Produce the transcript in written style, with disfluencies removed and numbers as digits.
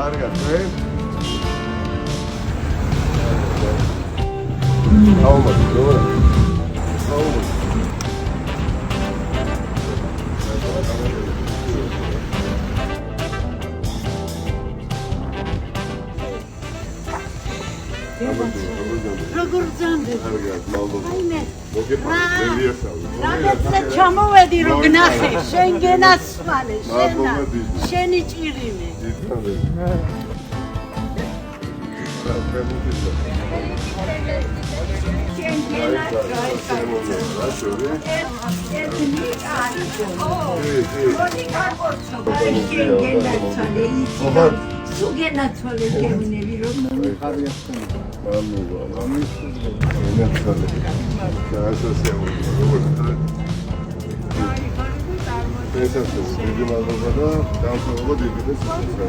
კარგად, მე? აუმად, როგორ? აუმად. როგორ ძამდე? კარგად, მადლობა. აიმე. მოგეპარდები. რაღაცა ჩამოვედი რომ გნახე, შენ გენაცვალე, შენა. შენი ჭირიმე. სუგენაცვალე გემინები რომ მადლობა. მოგეპარდები. დიდი მადლობა და დამთავრდა დიდი სიცხე.